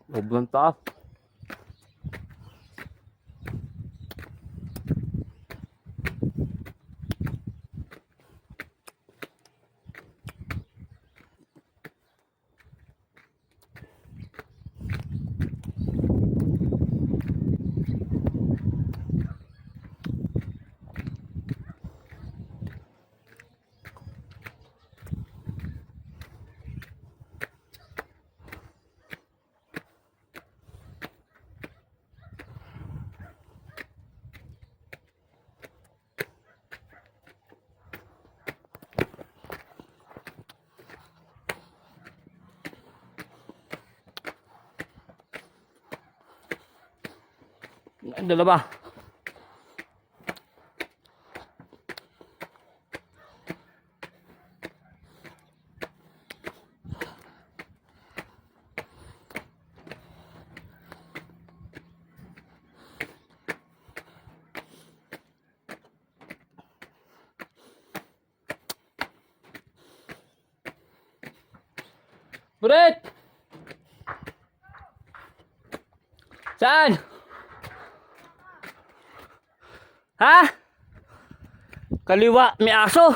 Sobrang taas. Dalawa. Buret! Saan? Ha? Kaliwa, may aso.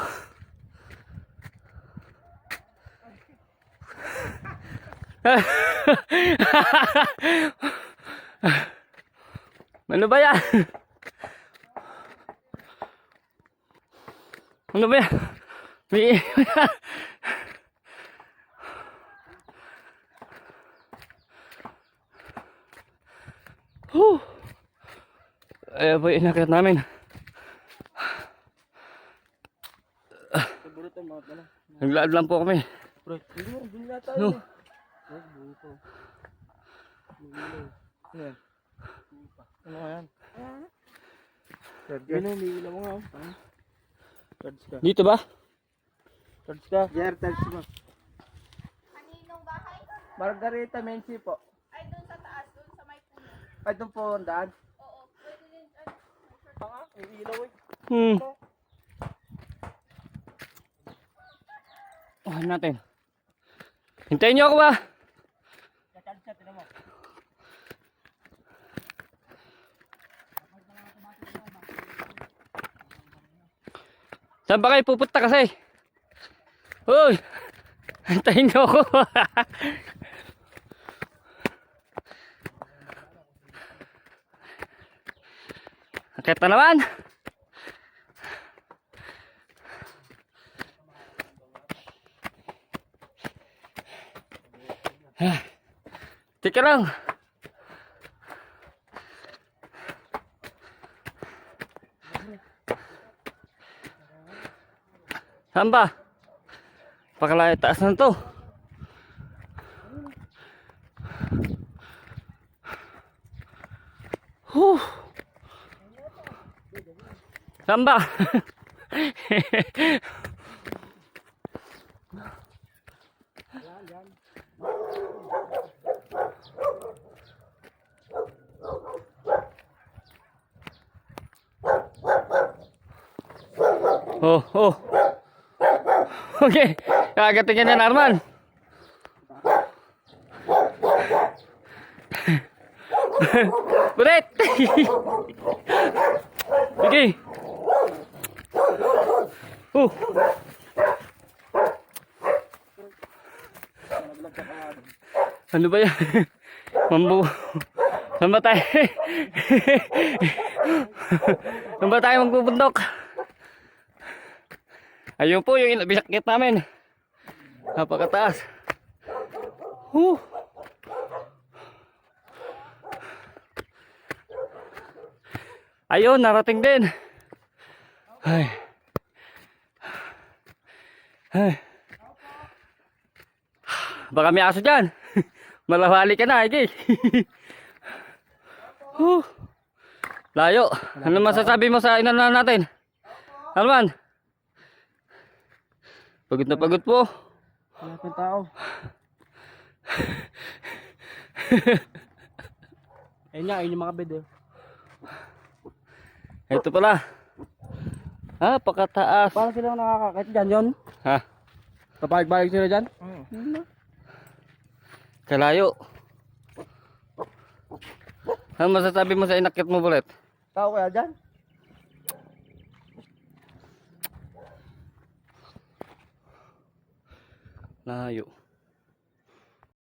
Ano ba yan? Ano ba yan? May... Ayan po yung inakyat namin. Naglaad lang po kami. No. Ano yan? Binumila mo nga. Charge ka. Dito ba? Charge ka. Jer, charge mo. Kaninong bahay? Margarita Menchi po. Ay, doon sa taas, doon sa may puno. Ay, doon po ang daan. Oo, pwede din. Ay, Tanga, ang ilaw eh. Natin. Hintayin niyo ako ba? Charge ka, tinan mo. Saan ba kayo pupunta kasi? Uy! Hintayin niyo ako. Akit na naman. Tika lang. Saan ba? Pakalaya taas na to. Saan ba? Oh. Okay, kagatingin na Arman. Buret! Okay. Ano ba yan? Mambu. Saan ba tayo? Saan ba tayo magbubundok? Ayun po yung bisakit namin. Napakataas. Ayun, narating din. Ay. Baka may aso dyan. Malawali ka na, Ike. Layo. Ano masasabi mo sa inanan natin? Alman? Pagod na pagod po. Wala pang tao. Ayun nga, ayun yung mga bed eh. Ito pala. Pakataas. Paano sila nakakakit dyan yun? Ha? Papalik-balik sila dyan? Kalayo. Ano masasabi mo sa inakyat mo, Bulet? Tao kaya dyan? Layo.